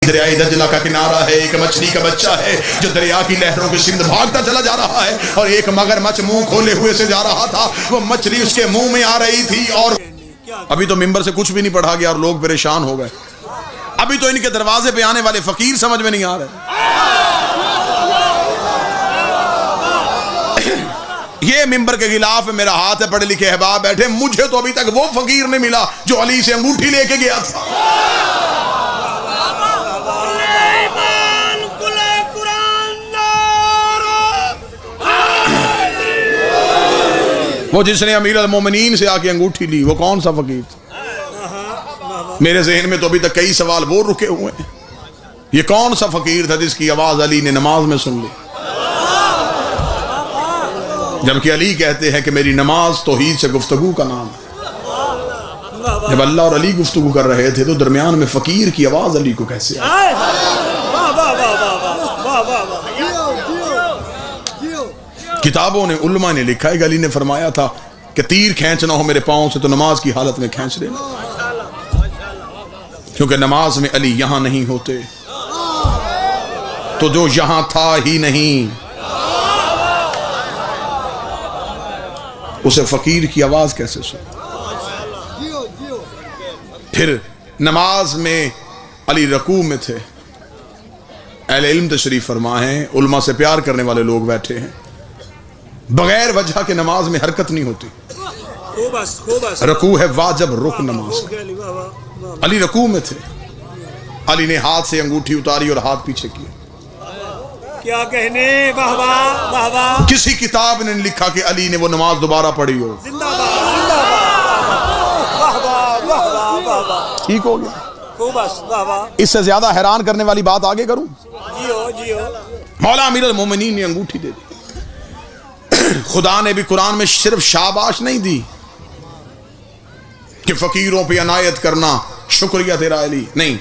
دریائے دجلہ کا کنارہ ہے، ایک مچھلی کا بچہ ہے جو دریا کی لہروں کے سمت بھاگتا چلا جا رہا ہے، اور ایک مگرمچھ منہ کھولے ہوئے سے جا رہا تھا، وہ مچھلی اس کے منہ میں آ رہی تھی۔ اور ابھی تو ممبر سے کچھ بھی نہیں پڑھا گیا اور لوگ پریشان ہو گئے، ابھی تو ان کے دروازے پہ آنے والے فقیر سمجھ میں نہیں آ رہے۔ یہ ممبر کے غلاف میرا ہاتھ ہے، پڑھے لکھے احباب بیٹھے، مجھے تو ابھی تک وہ فقیر نہیں ملا جو علی سے انگوٹھی لے کے گیا تھا۔ وہ جس نے امیر المومنین سے آ کے انگوٹھی لی، وہ کون سا فقیر تھا؟ میرے ذہن میں تو ابھی تک کئی سوال وہ رکے ہوئے ہیں، یہ کون سا فقیر تھا جس کی آواز علی نے نماز میں سن لی؟ جبکہ علی کہتے ہیں کہ میری نماز توحید سے گفتگو کا نام ہے۔ جب اللہ اور علی گفتگو کر رہے تھے تو درمیان میں فقیر کی آواز علی کو کیسے آئی؟ کتابوں نے، علماء نے لکھا ہے کہ علی نے فرمایا تھا کہ تیر کھینچنا ہو میرے پاؤں سے تو نماز کی حالت میں کھینچ لینا، کیونکہ نماز میں علی یہاں نہیں ہوتے تو جو یہاں تھا ہی نہیں، اسے فقیر کی آواز کیسے سن؟ پھر نماز میں علی رکوع میں تھے، اہل علم تشریف فرما ہیں، علماء سے پیار کرنے والے لوگ بیٹھے ہیں، بغیر وجہ کے نماز میں حرکت نہیں ہوتی، رکوع ہے واجب رکن نماز کا۔ علی رکوع میں تھے، علی نے ہاتھ سے انگوٹھی اتاری اور ہاتھ پیچھے کیا۔ کیا کہنے، واہ واہ واہ واہ۔ کسی کتاب نے لکھا کہ علی نے وہ نماز دوبارہ پڑھی ہو۔ زندہ باد، زندہ باد، واہ واہ واہ واہ واہ واہ۔ ٹھیک ہو گیا؟ بس واہ واہ۔ اس سے زیادہ حیران کرنے والی بات آگے کروں؟ جیو جیو۔ مولا امیر المومنین نے انگوٹھی دے دی۔ خدا نے بھی قرآن میں صرف شاباش نہیں دی کہ فقیروں پہ عنایت کرنا شکریہ تیرا علی، نہیں،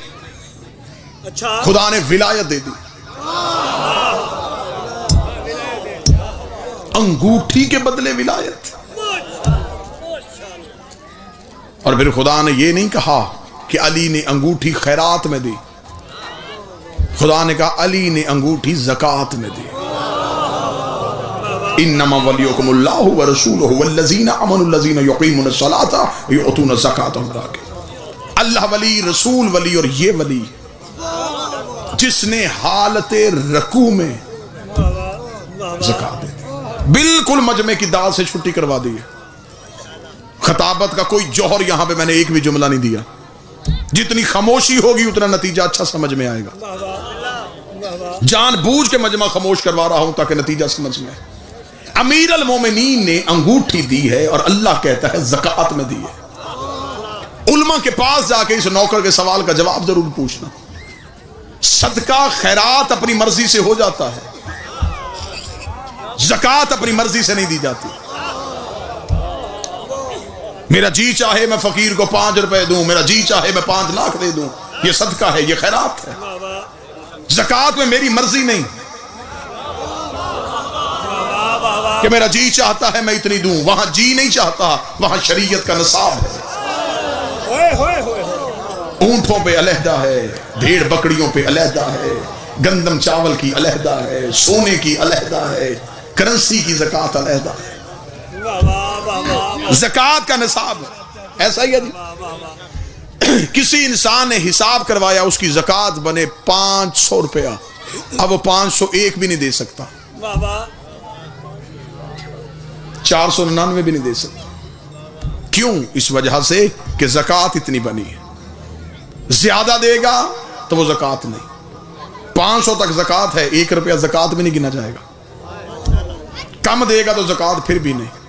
اچھا، خدا نے ولایت دے دی، انگوٹھی کے بدلے ولایت۔ اور پھر خدا نے یہ نہیں کہا کہ علی نے انگوٹھی خیرات میں دی، خدا نے کہا علی نے انگوٹھی زکوٰۃ میں دی۔ انما ولیکم اللہ ورسولہ والذین آمنوا الذین یقیمون الصلاۃ ویؤتون الزکاۃ۔ اللہ ولی، رسول ولی، اور یہ ولی جس نے حالت رکوع میں زکوٰۃ دے دی، بالکل مجمع کی دال سے چھٹی کروا دی ہے۔ خطابت کا کوئی جوہر یہاں پہ میں نے ایک بھی جملہ نہیں دیا، جتنی خاموشی ہوگی اتنا نتیجہ اچھا سمجھ میں آئے گا۔ جان بوجھ کے مجمع خاموش کروا رہا ہوں تاکہ نتیجہ سمجھ میں آئے۔ امیر المومنین نے انگوٹھی دی ہے اور اللہ کہتا ہے زکوٰۃ میں دی ہے۔ علماء کے پاس جا کے اس نوکر کے سوال کا جواب ضرور پوچھنا۔ صدقہ خیرات اپنی مرضی سے ہو جاتا ہے، زکوٰۃ اپنی مرضی سے نہیں دی جاتی۔ میرا جی چاہے میں فقیر کو 5 روپے دوں، میرا جی چاہے میں 5 لاکھ دے دوں، یہ صدقہ ہے، یہ خیرات ہے۔ زکوٰۃ میں میری مرضی نہیں کہ میرا جی چاہتا ہے میں اتنی دوں، وہاں جی نہیں چاہتا، وہاں شریعت کا نصاب ہے۔ اونٹوں پہ علیحدہ ہے، بھیڑ بکریوں پہ علیحدہ ہے، گندم چاول کی علیحدہ ہے، سونے کی علیحدہ ہے، کرنسی کی زکوٰۃ علیحدہ ہے۔ زکوٰۃ کا نصاب ہے، ایسا ہی ہے جی۔ کسی انسان نے حساب کروایا، اس کی زکوٰۃ بنے 500 روپیہ، اب وہ 501 بھی نہیں دے سکتا، 499 بھی نہیں دے سکتا۔ کیوں؟ اس وجہ سے کہ زکوٰۃ اتنی بنی ہے، زیادہ دے گا تو وہ زکوٰۃ نہیں۔ 500 تک زکوٰۃ ہے، 1 روپیہ زکوٰۃ میں نہیں گنا جائے گا، کم دے گا تو زکوٰۃ پھر بھی نہیں۔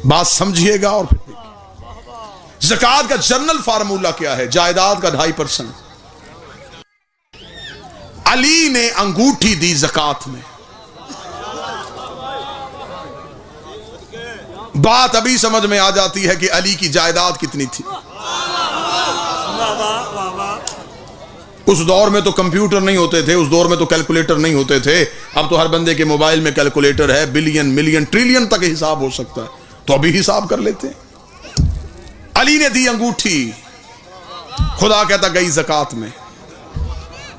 بات سمجھیے گا اور پھر دیکھیے زکوٰۃ کا جنرل فارمولہ کیا ہے؟ جائیداد کا 2.5%۔ علی نے انگوٹھی دی زکوٰۃ میں، بات ابھی سمجھ میں آ جاتی ہے کہ علی کی جائیداد کتنی تھی۔ اس دور میں تو کمپیوٹر نہیں ہوتے تھے، اس دور میں تو کیلکولیٹر نہیں ہوتے تھے، اب تو ہر بندے کے موبائل میں کیلکولیٹر ہے، بلین ملین ٹریلین تک حساب ہو سکتا ہے، تو ابھی حساب کر لیتے ہیں۔ علی نے دی انگوٹھی، خدا کہتا گئی زکوٰۃ میں۔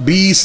20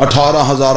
18,000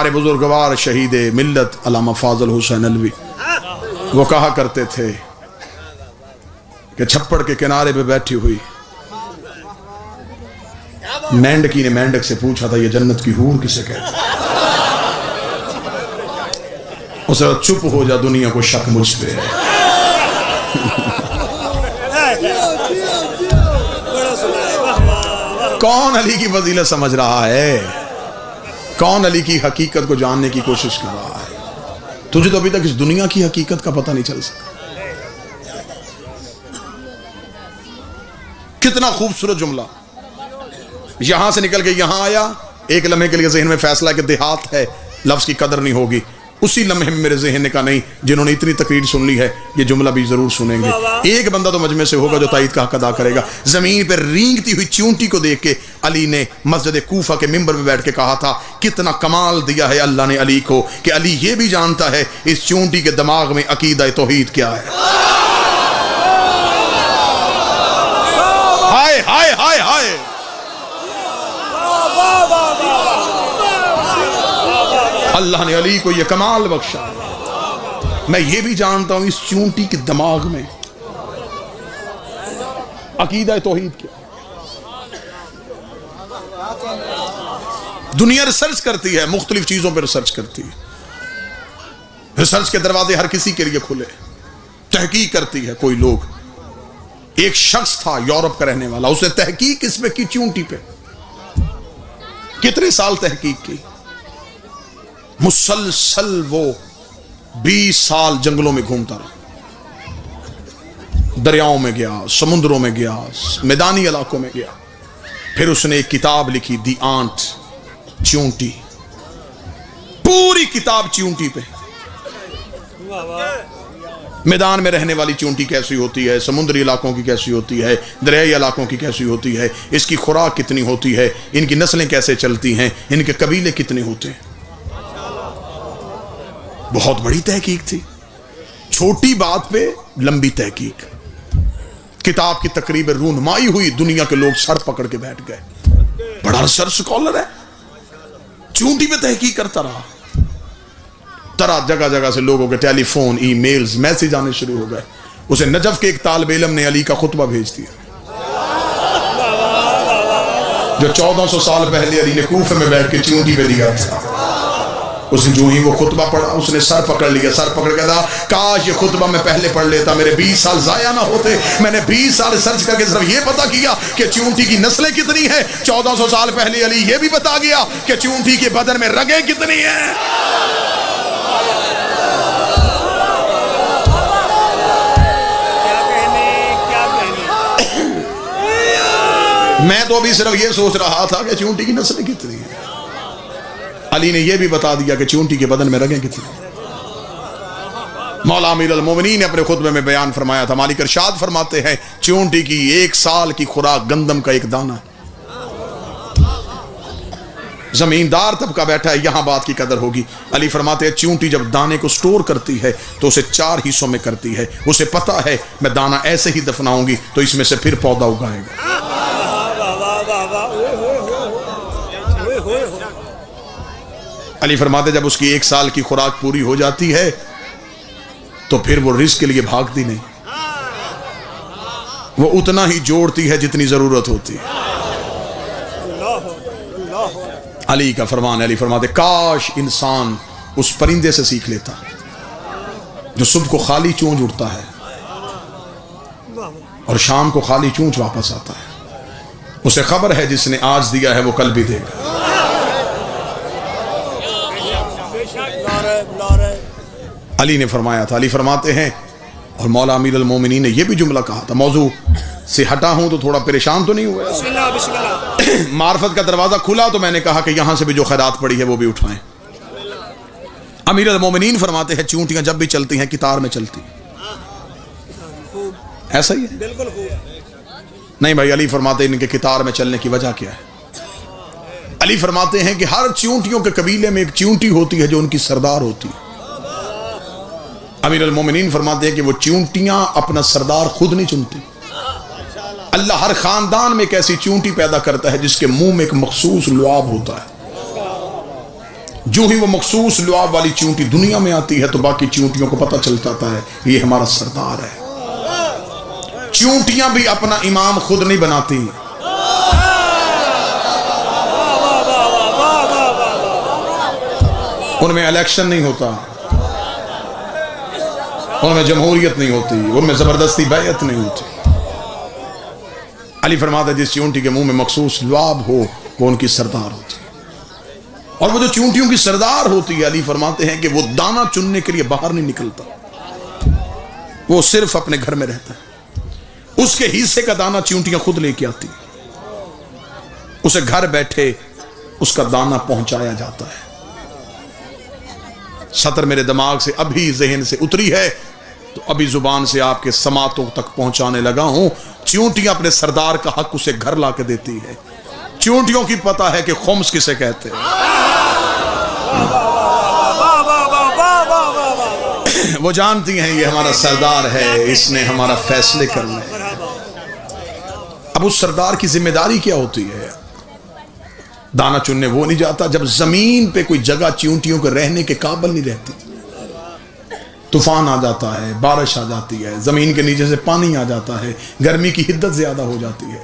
ہمارے بزرگوار شہید ملت علامہ فاضل حسین علوی وہ کہا کرتے تھے کہ چھپڑ کے کنارے پہ بیٹھی ہوئی مینڈکی نے مینڈک سے پوچھا تھا یہ جنت کی حور کسے کہتے ہیں؟ اسے چپ ہو جا دنیا کو شک مجھ پہ ہے۔ کون علی کی فضیلت سمجھ رہا ہے؟ کون علی کی حقیقت کو جاننے کی کوشش کر رہا ہے؟ تجھے تو ابھی تک اس دنیا کی حقیقت کا پتہ نہیں چل سکا۔ کتنا خوبصورت جملہ، یہاں سے نکل کے یہاں آیا، ایک لمحے کے لیے ذہن میں فیصلہ کہ دیہات ہے، لفظ کی قدر نہیں ہوگی، اسی لمحے میں میرے ذہن نے کہا نہیں، جنہوں نے اتنی تقریر سن لی ہے یہ جملہ بھی ضرور سنیں گے۔ ایک بندہ تو مجمع سے ہوگا جو تائید کا حق ادا کرے گا۔ زمین پر رینگتی ہوئی چونٹی کو دیکھ کے علی نے مسجد کوفہ کے ممبر پہ بیٹھ کے کہا تھا کتنا کمال دیا ہے اللہ نے علی کو کہ علی یہ بھی جانتا ہے اس چونٹی کے دماغ میں عقیدہ توحید کیا ہے۔ ہائے ہائے ہائے ہائے، اللہ نے علی کو یہ کمال بخشا۔ میں یہ بھی جانتا ہوں اس چونٹی کے دماغ میں عقیدہ توحید کیا۔ دنیا ریسرچ کرتی ہے، مختلف چیزوں پہ ریسرچ کرتی ہے، ریسرچ کے دروازے ہر کسی کے لیے کھلے، تحقیق کرتی ہے کوئی لوگ۔ ایک شخص تھا یورپ کا رہنے والا، اس نے تحقیق اس پہ کی چونٹی پہ، کتنے سال تحقیق کی، مسلسل وہ 20 سال جنگلوں میں گھومتا رہا، دریاؤں میں گیا، سمندروں میں گیا، میدانی علاقوں میں گیا۔ پھر اس نے ایک کتاب لکھی، دی آنٹ، چونٹی، پوری کتاب چونٹی پہ، میدان میں رہنے والی چونٹی کیسی ہوتی ہے، سمندری علاقوں کی کیسی ہوتی ہے، دریائی علاقوں کی کیسی ہوتی ہے، اس کی خوراک کتنی ہوتی ہے، ان کی نسلیں کیسے چلتی ہیں، ان کے قبیلے کتنے ہوتے ہیں۔ بہت بڑی تحقیق تھی، چھوٹی بات پہ لمبی تحقیق۔ کتاب کی تقریب رونمائی ہوئی، دنیا کے لوگ سر پکڑ کے بیٹھ گئے، بڑا ریسرچ سکولر ہے، چونٹی پہ تحقیق کرتا رہا۔ طرح جگہ جگہ سے لوگوں کے ٹیلی فون، ای میلز، میسیج آنے شروع ہو گئے۔ اسے نجف کے ایک طالب علم نے علی کا خطبہ بھیج دیا جو 1400 سال پہلے علی نے کوفے میں بیٹھ کے چونٹی پہ دیا تھا۔ اس نے جو ہی وہ خطبہ پڑھا، اس نے سر پکڑ لیا، سر پکڑ کے کہا کاش یہ خطبہ میں پہلے پڑھ لیتا، میرے 20 سال ضائع نہ ہوتے۔ میں نے 20 سال سرچ کر کے صرف یہ پتا کیا کہ چونٹی کی نسلیں کتنی ہیں۔ 1400 سال پہلے علی یہ بھی بتا گیا کہ چونٹی کے بدن میں رگیں کتنی ہیں۔ میں تو ابھی صرف یہ سوچ رہا تھا کہ چونٹی کی نسلیں کتنی ہیں، علی نے یہ بھی بتا دیا کہ چونٹی کے بدن میں رگیں کتنی ہیں۔ مولا امیر المومنین نے اپنے خطبے میں بیان فرمایا تھا، مالک ارشاد فرماتے ہیں چونٹی کی 1 سال کی خوراک گندم کا ایک دانہ ہے۔ زمیندار طبقہ بیٹھا ہے، یہاں بات کی قدر ہوگی۔ علی فرماتے ہیں چونٹی جب دانے کو سٹور کرتی ہے تو اسے 4 حصوں میں کرتی ہے، اسے پتا ہے میں دانہ ایسے ہی دفناؤں گی تو اس میں سے پھر پودا اگائے گا۔ علی فرماتے جب اس کی 1 سال کی خوراک پوری ہو جاتی ہے تو پھر وہ رزق کے لیے بھاگتی نہیں، وہ اتنا ہی جوڑتی ہے جتنی ضرورت ہوتی ہے۔ علی کا فرمان ہے، علی فرماتے کاش انسان اس پرندے سے سیکھ لیتا جو صبح کو خالی چونچ اڑتا ہے اور شام کو خالی چونچ واپس آتا ہے۔ اسے خبر ہے جس نے آج دیا ہے وہ کل بھی دے گا۔ علی نے فرمایا تھا، علی فرماتے ہیں اور مولا امیر المومنین نے یہ بھی جملہ کہا تھا، موضوع سے ہٹا ہوں تو تھوڑا پریشان تو نہیں ہوا؟ معرفت کا دروازہ کھلا تو میں نے کہا کہ یہاں سے بھی جو خیرات پڑی ہے وہ بھی اٹھائیں۔ امیر المومنین فرماتے ہیں چونٹیاں جب بھی چلتی ہیں کتار میں چلتی ہیں، ایسا ہی ہے؟ نہیں بھائی، علی فرماتے ہیں ان کے کتار میں چلنے کی وجہ کیا ہے؟ علی فرماتے ہیں کہ ہر چونٹیوں کے قبیلے میں ایک چونٹی ہوتی ہے جو ان کی سردار ہوتی ہے۔ امیر المومنین فرماتے ہیں کہ وہ چونٹیاں اپنا سردار خود نہیں چنتی، اللہ ہر خاندان میں ایک ایسی چونٹی پیدا کرتا ہے جس کے منہ میں ایک مخصوص لعاب ہوتا ہے، جو ہی وہ مخصوص لعاب والی چونٹی دنیا میں آتی ہے تو باقی چونٹیوں کو پتہ چل جاتا ہے یہ ہمارا سردار ہے۔ چونٹیاں بھی اپنا امام خود نہیں بناتی، ان میں الیکشن نہیں ہوتا، ان میں جمہوریت نہیں ہوتی، ان میں زبردستی بیعت نہیں ہوتی۔ علی فرماتا ہے جس چونٹی کے منہ میں مخصوص لعاب ہو وہ ان کی سردار ہوتی ہے، اور وہ جو چونٹیوں کی سردار ہوتی ہے علی فرماتے ہیں کہ وہ دانہ چننے کے لیے باہر نہیں نکلتا، وہ صرف اپنے گھر میں رہتا ہے، اس کے حصے کا دانہ چونٹیاں خود لے کے آتی، اسے گھر بیٹھے اس کا دانہ پہنچایا جاتا ہے۔ سطر میرے دماغ سے ابھی ذہن سے اتری ہے تو ابھی زبان سے آپ کے سماعتوں تک پہنچانے لگا ہوں۔ چونٹیاں اپنے سردار کا حق اسے گھر لا کے دیتی ہے۔ چونٹیوں کی پتہ ہے کہ خمس کسے کہتے ہیں، وہ جانتی ہیں یہ ہمارا سردار ہے، اس نے ہمارا فیصلے کرنا ہے۔ اب اس سردار کی ذمہ داری کیا ہوتی ہے؟ دانہ چننے وہ نہیں جاتا جب زمین پہ کوئی جگہ چونٹیوں کے رہنے کے قابل نہیں رہتی، طوفان آ جاتا ہے، بارش آ جاتی ہے، زمین کے نیچے سے پانی آ جاتا ہے، گرمی کی حدت زیادہ ہو جاتی ہے،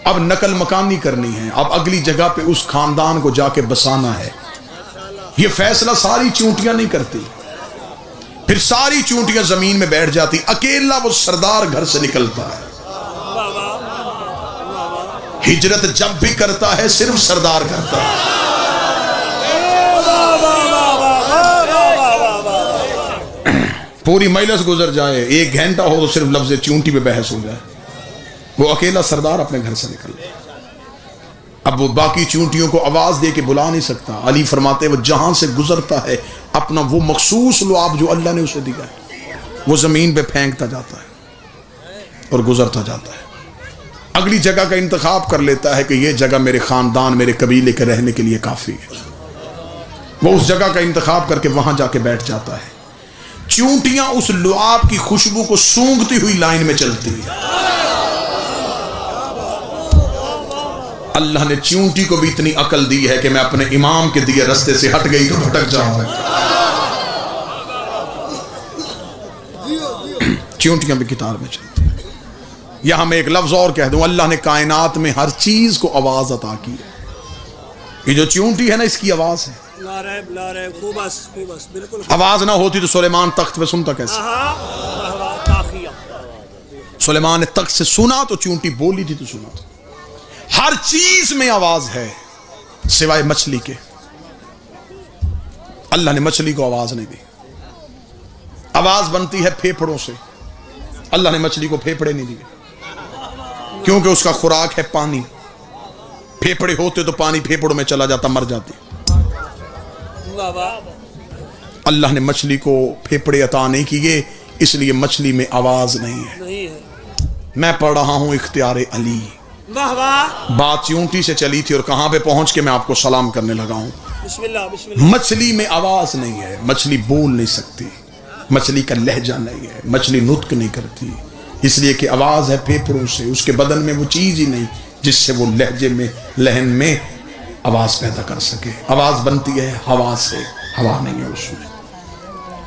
اب نقل مکانی کرنی ہے، اب اگلی جگہ پہ اس خاندان کو جا کے بسانا ہے، یہ فیصلہ ساری چونٹیاں نہیں کرتی، پھر ساری چونٹیاں زمین میں بیٹھ جاتی، اکیلا وہ سردار گھر سے نکلتا ہے۔ ہجرت جب بھی کرتا ہے صرف سردار کرتا ہے۔ پوری مجلس گزر جائے، 1 گھنٹہ ہو تو صرف لفظ چونٹی پہ بحث ہو جائے، وہ اکیلا سردار اپنے گھر سے نکل جائے۔ اب وہ باقی چونٹیوں کو آواز دے کے بلا نہیں سکتا۔ علی فرماتے وہ جہاں سے گزرتا ہے اپنا وہ مخصوص لعاب جو اللہ نے اسے دیا ہے وہ زمین پہ پھینکتا جاتا ہے اور گزرتا جاتا ہے، اگلی جگہ کا انتخاب کر لیتا ہے کہ یہ جگہ میرے خاندان میرے قبیلے کے رہنے کے لیے کافی ہے، وہ اس جگہ کا انتخاب کر کے وہاں جا کے بیٹھ جاتا ہے۔ چونٹیاں اس لعاب کی خوشبو کو سونگتی ہوئی لائن میں چلتی ہیں۔ اللہ نے چونٹی کو بھی اتنی عقل دی ہے کہ میں اپنے امام کے دیے رستے سے ہٹ گئی تو بھٹک جاؤں۔ چونٹیاں بھی قطار میں چلتی ہیں۔ یہاں میں ایک لفظ اور کہہ دوں، اللہ نے کائنات میں ہر چیز کو آواز عطا کی ہے۔ یہ جو چونٹی ہے نا اس کی آواز ہے، آواز نہ ہوتی تو سلیمان تخت پہ سنتا کیسے؟ سلیمان نے تخت سے سنا تو چونٹی بولی تھی تو سنا تھا۔ ہر چیز میں آواز ہے سوائے مچھلی کے، اللہ نے مچھلی کو آواز نہیں دی۔ آواز بنتی ہے پھیپھڑوں سے، اللہ نے مچھلی کو پھیپھڑے نہیں دیے کیونکہ اس کا خوراک ہے پانی، پھیپھڑے ہوتے تو پانی پھیپھڑوں میں چلا جاتا، مر جاتی۔ اللہ نے مچھلی کو پھیپھڑے عطا نہیں کیے، اس لیے مچھلی میں آواز نہیں ہے۔ میں پڑھ رہا ہوں اختیار علی، بات چونٹی سے چلی تھی اور کہاں پہ پہنچ کے میں آپ کو سلام کرنے لگا ہوں۔ مچھلی میں آواز نہیں ہے، مچھلی بول نہیں سکتی، مچھلی کا لہجہ نہیں ہے، مچھلی نطق نہیں کرتی، اس لیے کہ آواز ہے پھیپھڑوں سے، اس کے بدن میں وہ چیز ہی نہیں جس سے وہ لہجے میں لہن میں آواز پیدا کر سکے۔ آواز بنتی ہے ہوا سے، ہوا نہیں ہے اس میں۔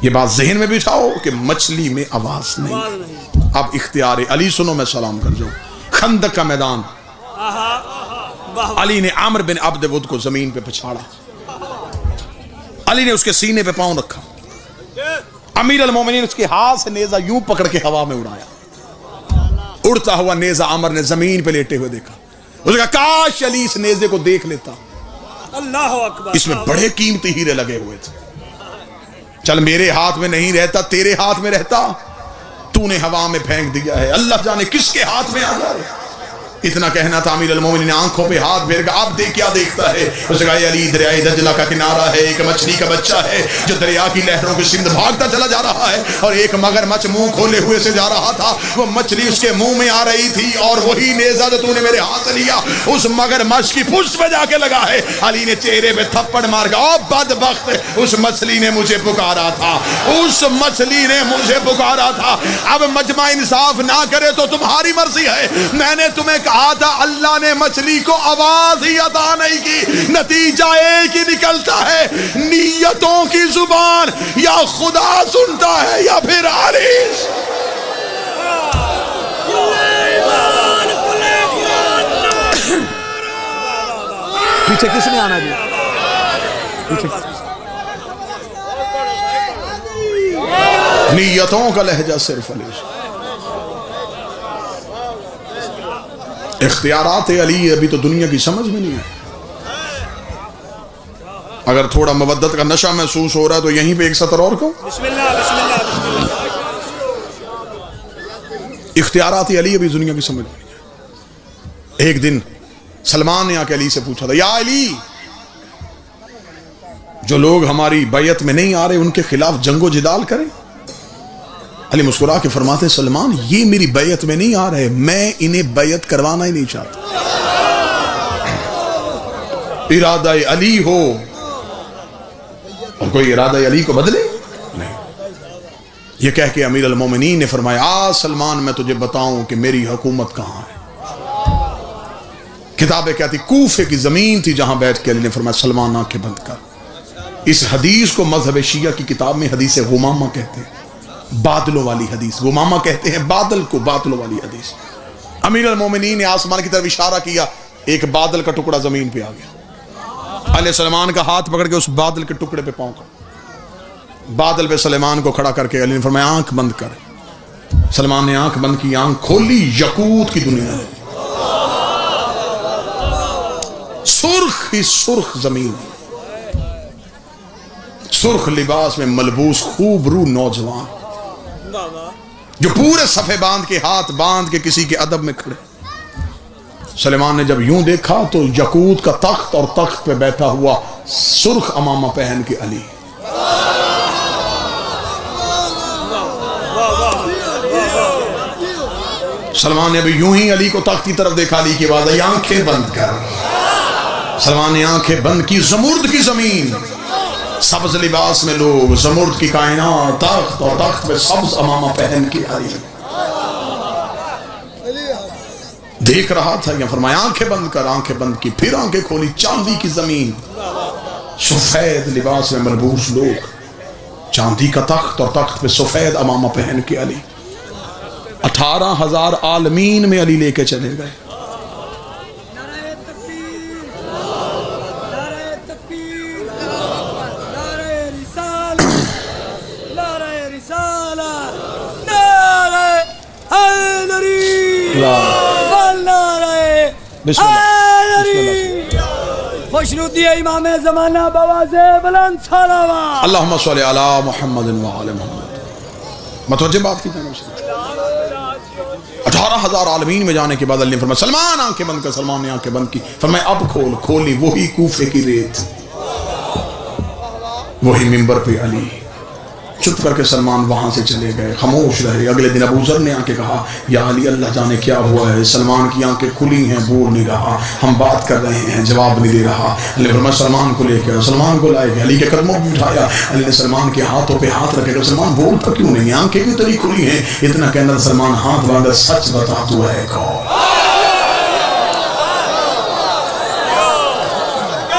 یہ بات ذہن میں بٹھاؤ کہ مچھلی میں آواز نہیں۔ اب اختیار علی سنو، میں سلام کر جاؤں۔ خندق کا میدان، علی نے عامر بن عبد ود کو زمین پہ پچھاڑا، علی نے اس کے سینے پہ پاؤں رکھا، امیر المومنین اس کے ہاتھ سے نیزہ یوں پکڑ کے ہوا میں اڑایا، اڑتا ہوا نیزہ عامر نے زمین پہ لیٹے ہوئے دیکھا، اس نے کہا کاش علی اس نیزے کو دیکھ لیتا، اللہ اکبر، اس میں بڑے قیمتی ہیرے لگے ہوئے تھے، چل میرے ہاتھ میں نہیں رہتا تیرے ہاتھ میں رہتا، تو نے ہوا میں پھینک دیا ہے، اللہ جانے کس کے ہاتھ میں آ جائے۔ اتنا کہنا تھا، امیر المومنین نے آنکھوں پہ ہاتھ پھیر کر اب دیکھ کیا دیکھتا ہے، اس نے کہا علی دریائے دجلہ کا کنارہ ہے، ایک مچھلی کا بچہ ہے جو دریا کی لہروں کی سمت بھاگتا چلا جا رہا ہے، اور ایک مگرمچھ منہ کھولے ہوئے سے جا رہا تھا، وہ مچھلی اس کے منہ میں آ رہی تھی اور وہی نیزہ جو تو نے میرے ہاتھ سے لیا اس مگرمچھ کی پشت پہ جا کے لگا ہے۔ علی نے چہرے پہ تھپڑ مار کہا او بدبخت، اس مچھلی نے مجھے پکارا تھا، اس مچھلی نے مجھے پکارا تھا، اب مجمع انصاف نہ کرے تو تمہاری مرضی ہے، میں نے تمہیں کہا تھا اللہ نے مچھلی کو آواز ہی عطا نہیں کی، نتیجہ ایک ہی نکلتا ہے، نیتوں کی زبان یا خدا سنتا ہے یا پھر عریش۔ پیچھے کس نے آنا جی؟ پیچھے نیتوں کا لہجہ صرف علی۔ اختیارات علی ابھی تو دنیا کی سمجھ میں نہیں ہے۔ اگر تھوڑا مودت کا نشہ محسوس ہو رہا ہے تو یہیں پہ ایک سطر اور کو بسم اللہ بسم اللہ بسم اللہ۔ اختیارات علی ابھی دنیا کی سمجھ میں نہیں ہے۔ ایک دن سلمان نے آ کے علی سے پوچھا تھا، یا علی، جو لوگ ہماری بیعت میں نہیں آ رہے ان کے خلاف جنگ و جدال کریں؟ علی مسکرا کے فرماتے، سلمان یہ میری بیعت میں نہیں آ رہے، میں انہیں بیعت کروانا ہی نہیں چاہتا۔ ارادہ علی ہو اور کوئی ارادہ علی کو بدلے نہیں۔ یہ کہہ کے امیر المومنین نے فرمایا، سلمان میں تجھے بتاؤں کہ میری حکومت کہاں ہے۔ کتابیں کہتی کوفے کی زمین تھی جہاں بیٹھ کے علی نے فرمایا، سلمان آنکھیں بند کر۔ اس حدیث کو مذہب شیعہ کی کتاب میں حدیث غمامہ کہتے ہیں، بادلوں والی حدیث۔ غمامہ کہتے ہیں بادل کو، بادلوں والی حدیث۔ امیر المومنین نے آسمان کی طرف اشارہ کیا، ایک بادل کا ٹکڑا زمین پہ آ گیا۔ علیہ سلمان کا ہاتھ پکڑ کے اس بادل کے ٹکڑے پہ پاؤں کر، بادل پہ سلیمان کو کھڑا کر کے علی نے فرمایا آنکھ بند کر۔ سلمان نے آنکھ بند کی، آنکھ کھولی، یقوت کی دنیا ہے، سرخ ہی سرخ زمین، سرخ لباس میں ملبوس خوب رو نوجوان جو پورے صفے باندھ کے، ہاتھ باندھ کے کسی کے ادب میں کھڑے۔ سلیمان نے جب یوں دیکھا تو یقوت کا تخت اور تخت پہ بیٹھا ہوا سرخ امامہ پہن کے علی۔ سلمان نے ابھی یوں ہی علی کو تخت کی طرف دیکھا، علی کی آواز آئی، آنکھیں بند کر۔ سلمان نے آنکھیں بند کی، زمرد کی زمین، سبز لباس میں لوگ، زمرد کی کائنات، تخت اور تخت پہ سبز امامہ پہن کے علی دیکھ رہا تھا۔ یا فرمایا آنکھیں بند کر، آنکھیں بند کی، پھر آنکھیں کھولی، چاندی کی زمین، سفید لباس میں ملبوس لوگ، چاندی کا تخت اور تخت پہ سفید امامہ پہن کے علی۔ 18,000 عالمین میں علی لے کے چلے گئے۔ خوشنودی امام زمانہ بواز بلند صلوات اللہم صلی علی محمد وعلی محمد۔ متوجہ بات کی جانب سے 18,000 عالمین میں جانے کے بعد علی نے فرمایا سلمان آنکھیں بند کر۔ سلمان نے آنکھیں بند کی، فرمایا اب کھول۔ کھولی، وہی کوفے کی ریت، وہی منبر پہ علی۔ چپ کر کے سلمان وہاں سے چلے گئے، خاموش رہے۔ اگلے دن ابو ذر نے آ کے کہا، یا علی اللہ جانے کیا ہوا ہے؟ سلمان کی آنکھیں کھلی ہیں، بول نہیں رہا، ہم بات کر رہے ہیں، جواب نہیں دے رہا۔ علی نے فرمایا سلمان کو لے کے آؤ۔ سلمان کو لائے گئے، علی کے قدموں پہ اٹھایا۔ علی نے سلمان کے ہاتھوں پہ ہاتھ رکھے کہ سلمان بولتا کیوں نہیں؟ آنکھیں کیوں تیری کھلی ہیں؟ اتنا کہنا سلمان ہاتھ باندھا، سچ بتا تو ہے کون؟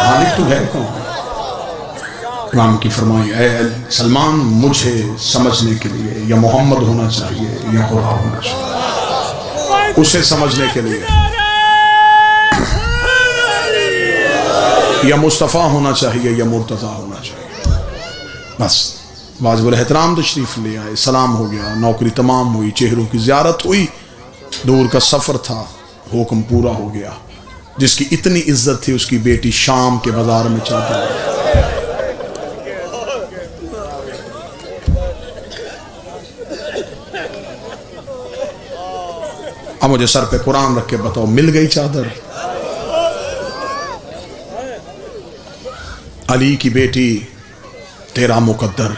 مالک تو ہے کون؟ رام کی فرمائی، اے سلمان مجھے سمجھنے کے لیے یا محمد ہونا چاہیے یا خدا ہونا چاہیے، اسے سمجھنے کے لیے یا مصطفیٰ ہونا چاہیے یا مرتضیٰ ہونا چاہیے۔ بس واجب الاحترام تشریف لے آئے، سلام ہو گیا، نوکری تمام ہوئی، چہروں کی زیارت ہوئی، دور کا سفر تھا، حکم پورا ہو گیا۔ جس کی اتنی عزت تھی اس کی بیٹی شام کے بازار میں چاہتا ہے۔ اب مجھے سر پہ قرآن رکھ کے بتاؤ، مل گئی چادر؟ علی کی بیٹی تیرا مقدر،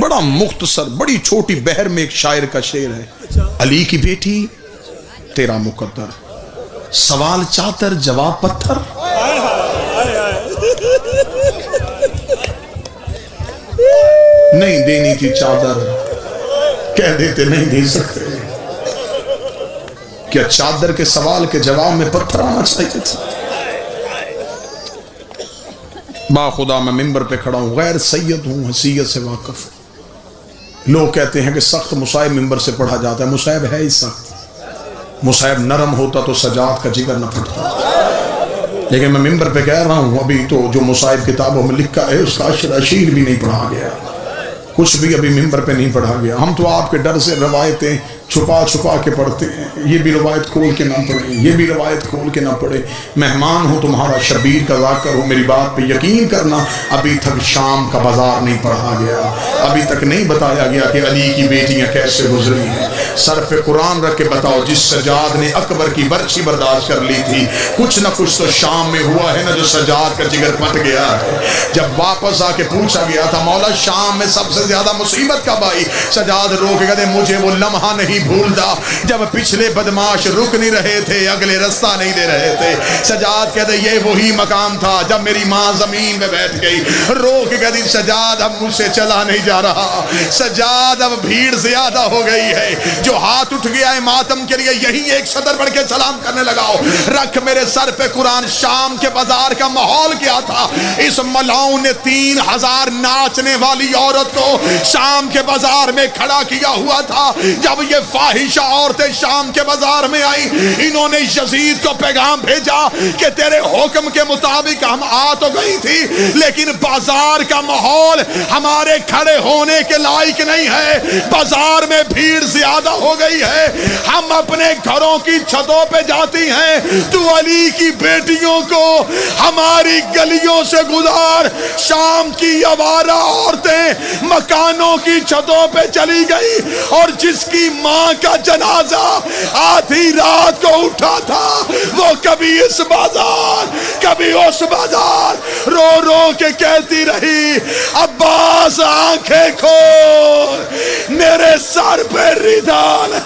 بڑا مختصر، بڑی چھوٹی بحر میں ایک شاعر کا شعر ہے، علی کی بیٹی تیرا مقدر، سوال چادر جواب پتھر۔ نہیں دینی تھی چادر، کہہ دیتے نہیں دے سکتے، کیا چادر کے سوال کے جواب میں پتھر آنا چاہیے تھا؟ با خدا میں ممبر پہ کھڑا ہوں، غیر سید ہوں، حیثیت سے واقف. لوگ کہتے ہیں کہ سخت مصائب ممبر سے پڑھا جاتا ہے. مصائب ہے ہی سخت. مصائب نرم ہوتا تو سجاد کا جگر نہ پھٹتا. لیکن میں ممبر پہ کہہ رہا ہوں ابھی تو جو مصائب کتابوں میں لکھا ہے اس کا اشیر بھی نہیں پڑھا گیا، کچھ بھی ابھی ممبر پہ نہیں پڑھا گیا. ہم تو آپ کے ڈر سے روایتیں چھپا چھپا کے پڑھتے ہیں. یہ بھی روایت کھول کے نہ پڑھیں، یہ بھی روایت کھول کے نہ پڑھیں. مہمان ہو تمہارا، شبیر کا ذاکر ہو، میری بات پہ یقین کرنا ابھی تک شام کا بازار نہیں پڑھا گیا. ابھی تک نہیں بتایا گیا کہ علی کی بیٹیاں کیسے گزری ہیں. سر پہ قرآن رکھ کے بتاؤ جس سجاد نے اکبر کی برچھی برداشت کر لی تھی، کچھ نہ کچھ تو شام میں ہوا ہے نا جو سجاد کا جگر پھٹ گیا ہے. جب واپس آ کے پوچھا گیا تھا مولا شام میں سب سے زیادہ مصیبت کب آئی، سجاد رو کے کہتے مجھے وہ لمحہ نہیں بھولتا جب پچھلے بدماش رک نہیں رہے تھے، اگلے رستہ نہیں دے رہے تھے. سجاد کہتے یہ وہی مقام تھا جب میری ماں زمین میں بیٹھ گئی، رو کے کہتی سجاد اب مجھ سے چلا نہیں جا رہا، سجاد اب بھیڑ زیادہ ہو گئی ہے. جو ہاتھ اٹھ گیا ہے ماتم کے لیے یہی ایک صدر بڑھ کے سلام کرنے لگاؤ. رکھ میرے سر پہ قرآن. شام کے بازار کا ماحول کیا تھا؟ اس ملاؤں نے 3000 ناچنے والی عورت کو شام کے بازار میں کھڑا کیا ہوا تھا. جب یہ فاحشہ عورتیں شام کے بازار میں آئی، انہوں نے یزید کو پیغام بھیجا کہ تیرے حکم کے مطابق ہم آ تو گئی تھی لیکن بازار کا ماحول ہمارے کھڑے ہونے کے لائق نہیں ہے، بازار میں بھیڑ زیادہ ہو گئی ہے، ہم اپنے گھروں کی چھتوں پہ جاتی ہیں، تو علی کی بیٹیوں کو ہماری گلیوں سے گزار. شام کی آوارہ عورتیں مکانوں کی چھتوں پہ چلی گئی اور جس کی ماں کا جنازہ آدھی رات کو اٹھا تھا وہ کبھی اس بازار کبھی اس بازار رو رو کے کہتی رہی عباس آنکھیں کھول میرے سر پہ ردان